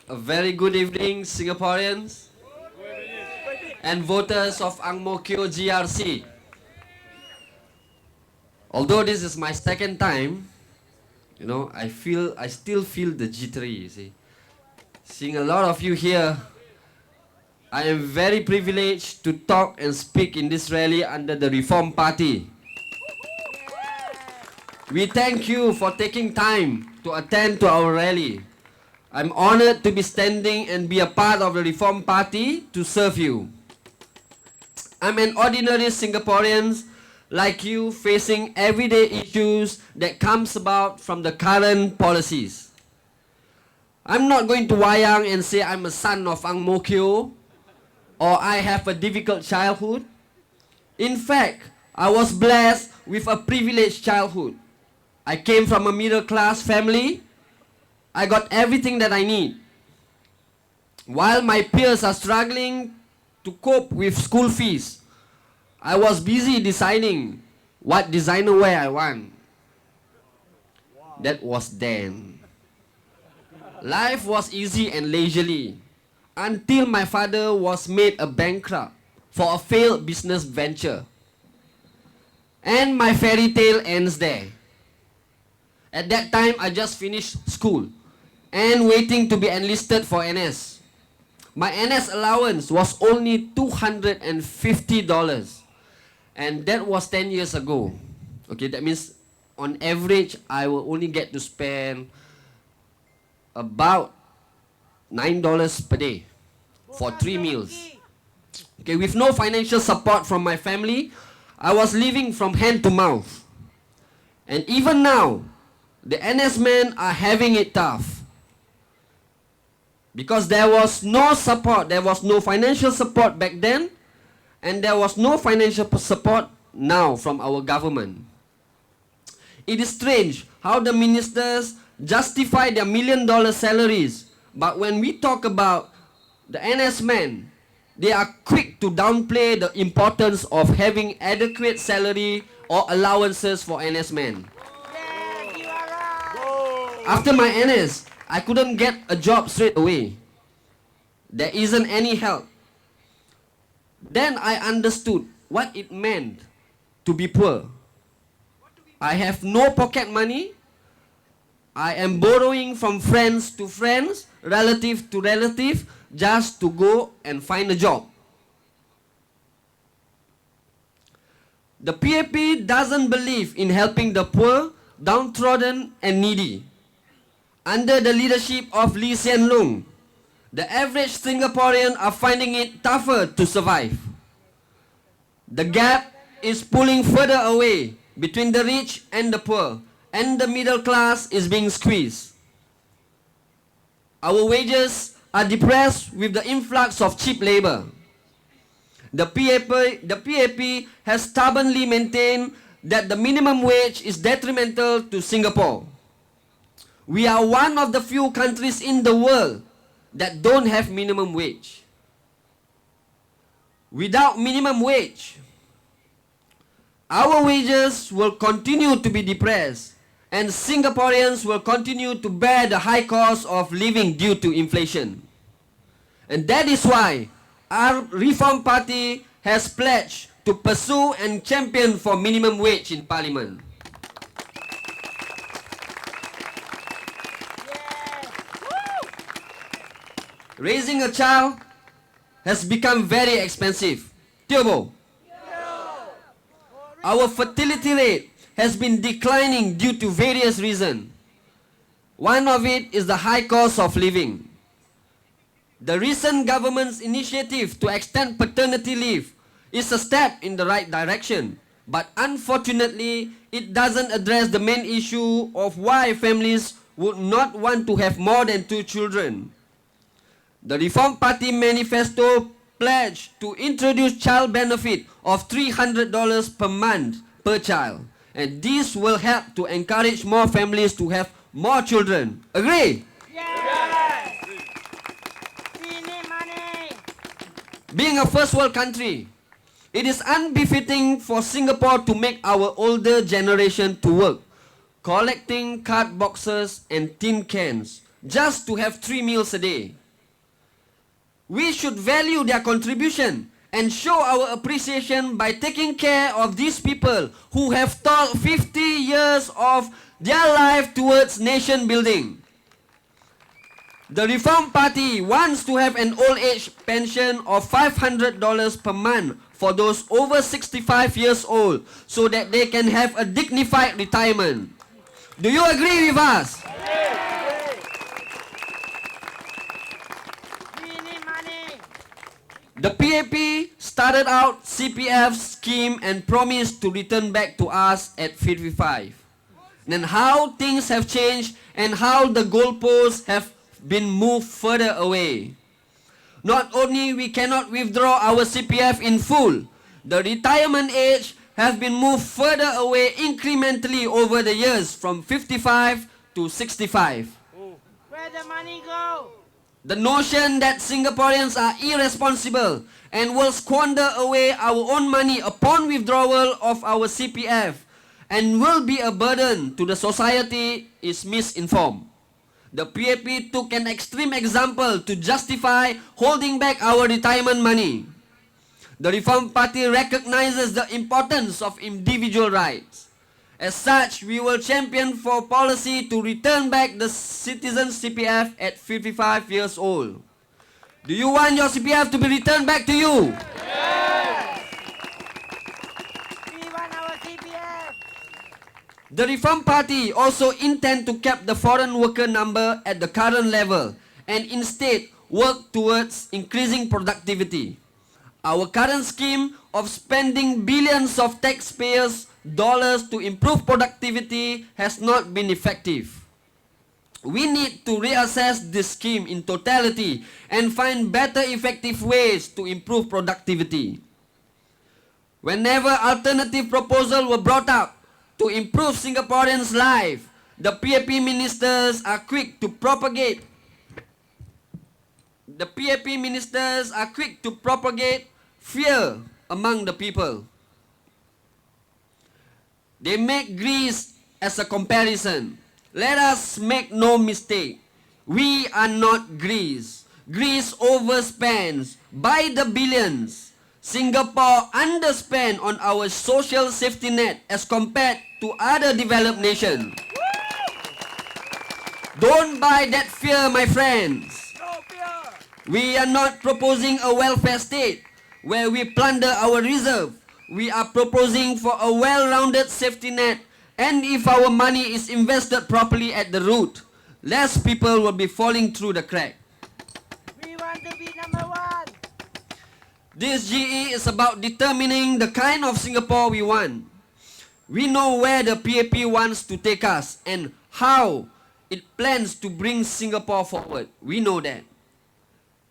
A very good evening, Singaporeans and voters of Ang Mo Kio GRC. Although this is my second time, I still feel the jittery, you see. Seeing a lot of you here, I am very privileged to talk and speak in this rally under the Reform Party. We thank you for taking time to attend to our rally. I'm honored to be standing and be a part of the Reform Party to serve you. I'm an ordinary Singaporean like you, facing everyday issues that comes about from the current policies. I'm not going to wayang and say I'm a son of Ang Mo Kio or I have a difficult childhood. In fact, I was blessed with a privileged childhood. I came from a middle-class family. I got everything that I need. While my peers are struggling to cope with school fees, I was busy deciding what designer wear I want. That was then. Life was easy and leisurely until my father was made a bankrupt for a failed business venture. And my fairy tale ends there. At that time, I just finished school and waiting to be enlisted for NS. My NS allowance was only $250. And that was 10 years ago. Okay, that means on average, I will only get to spend about $9 per day for 3 meals. Okay, with no financial support from my family, I was living from hand to mouth. And even now, the NS men are having it tough. Because there was no support, there was no financial support back then, and there was no financial support now from our government. It is strange how the ministers justify their $1 million salaries, but when we talk about the NS men, they are quick to downplay the importance of having adequate salary or allowances for NS men. After my NS, I couldn't get a job straight away. There isn't any help. Then I understood what it meant to be poor. I have no pocket money. I am borrowing from friends to friends, relative to relative, just to go and find a job. The PAP doesn't believe in helping the poor, downtrodden and needy. Under the leadership of Lee Hsien Loong, the average Singaporean are finding it tougher to survive. The gap is pulling further away between the rich and the poor, and the middle class is being squeezed. Our wages are depressed with the influx of cheap labor. The PAP has stubbornly maintained that the minimum wage is detrimental to Singapore. We are one of the few countries in the world that don't have minimum wage. Without minimum wage, our wages will continue to be depressed and Singaporeans will continue to bear the high cost of living due to inflation. And that is why our Reform Party has pledged to pursue and champion for minimum wage in Parliament. Raising a child has become very expensive. Tiobo. Our fertility rate has been declining due to various reasons. One of it is the high cost of living. The recent government's initiative to extend paternity leave is a step in the right direction, but unfortunately, it doesn't address the main issue of why families would not want to have more than 2 children. The Reform Party manifesto pledged to introduce child benefit of $300 per month per child. And this will help to encourage more families to have more children. Agree? Yes! We need money! Being a first world country, it is unbefitting for Singapore to make our older generation to work, collecting card boxes and tin cans just to have 3 meals a day. We should value their contribution and show our appreciation by taking care of these people who have toiled 50 years of their life towards nation building. The Reform Party wants to have an old age pension of $500 per month for those over 65 years old so that they can have a dignified retirement. Do you agree with us? We need money. The PAP started out CPF scheme and promised to return back to us at 55. Then how things have changed and how the goalposts have been moved further away. Not only we cannot withdraw our CPF in full, the retirement age has been moved further away incrementally over the years from 55 to 65. Where the money go? The notion that Singaporeans are irresponsible and will squander away our own money upon withdrawal of our CPF and will be a burden to the society is misinformed. The PAP took an extreme example to justify holding back our retirement money. The Reform Party recognizes the importance of individual rights. As such, we will champion for policy to return back the citizen's CPF at 55 years old. Do you want your CPF to be returned back to you? We want our CPF. The Reform Party also intend to cap the foreign worker number at the current level and instead work towards increasing productivity. Our current scheme of spending billions of taxpayers' dollars to improve productivity has not been effective. We need to reassess this scheme in totality and find better effective ways to improve productivity. Whenever alternative proposals were brought up to improve Singaporeans' life, the PAP ministers are quick to propagate fear among the people. They make Greece as a comparison. Let us make no mistake. We are not Greece. Greece overspends by the billions. Singapore underspend on our social safety net as compared to other developed nations. Don't buy that fear, my friends. No fear. We are not proposing a welfare state where we plunder our reserve. We are proposing for a well-rounded safety net, and if our money is invested properly at the root, less people will be falling through the crack. We want to be number one. This GE is about determining the kind of Singapore we want. We know where the PAP wants to take us and how it plans to bring Singapore forward. We know that.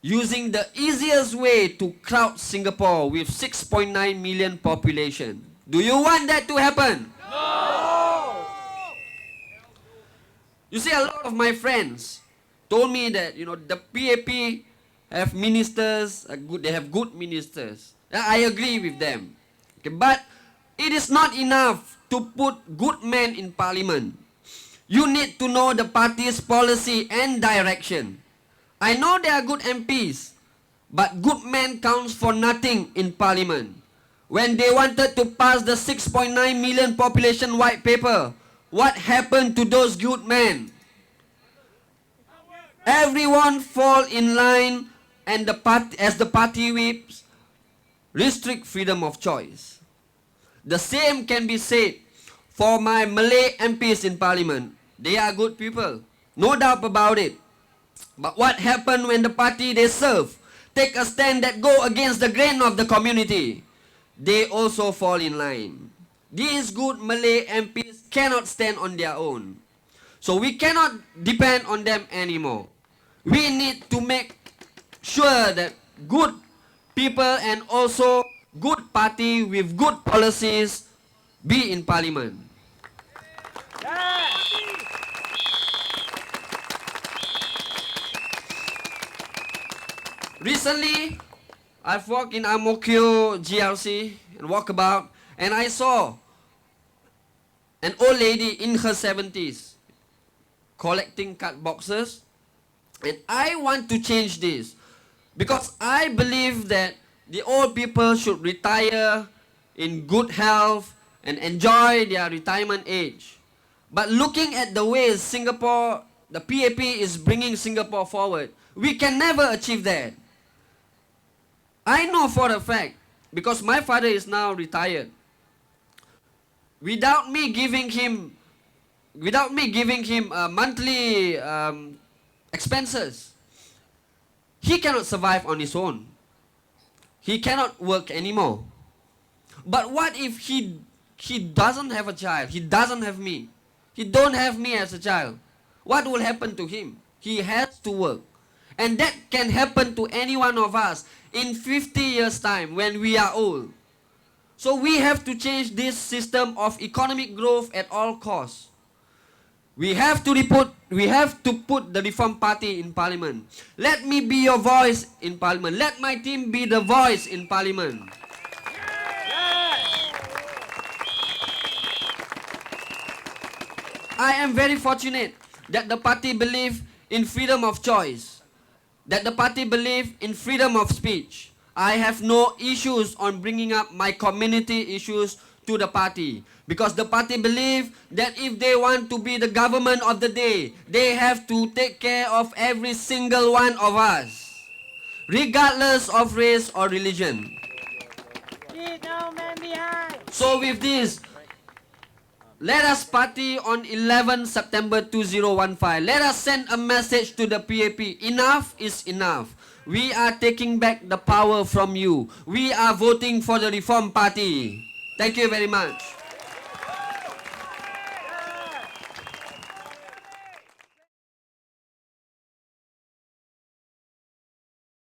Using the easiest way to crowd Singapore with 6.9 million population. Do you want that to happen? No. You see, a lot of my friends told me that, the PAP have ministers, they have good ministers. I agree with them. Okay, but it is not enough to put good men in parliament. You need to know the party's policy and direction. I know they are good MPs, but good men counts for nothing in parliament. When they wanted to pass the 6.9 million population white paper, what happened to those good men? Everyone fall in line and as the party whips restrict freedom of choice. The same can be said for my Malay MPs in parliament. They are good people, no doubt about it. But what happened when the party they serve take a stand that go against the grain of the community? They also fall in line. These good Malay MPs cannot stand on their own. So we cannot depend on them anymore. We need to make sure that good people and also good party with good policies be in parliament. Recently, I've walked in Ang Mo Kio GRC and walk about, and I saw an old lady in her 70s collecting card boxes And I want to change this because I believe that the old people should retire in good health and enjoy their retirement age. But looking at the way Singapore, the PAP is bringing Singapore forward, we can never achieve that. I know for a fact, because my father is now retired, without me giving him monthly expenses, he cannot survive on his own. He cannot work anymore. But what if he doesn't have a child? He doesn't have me. He don't have me as a child. What will happen to him? He has to work. And that can happen to any one of us in 50 years' time when we are old. So we have to change this system of economic growth at all costs. We have to put the Reform Party in Parliament. Let me be your voice in Parliament. Let my team be the voice in Parliament. I am very fortunate that the party believe in freedom of choice, that the party believe in freedom of speech. I have no issues on bringing up my community issues to the party, because the party believe that if they want to be the government of the day, they have to take care of every single one of us, regardless of race or religion. Leave no man behind. So with this, let us party on 11 September 2015. Let us send a message to the PAP. Enough is enough. We are taking back the power from you. We are voting for the Reform Party. Thank you very much.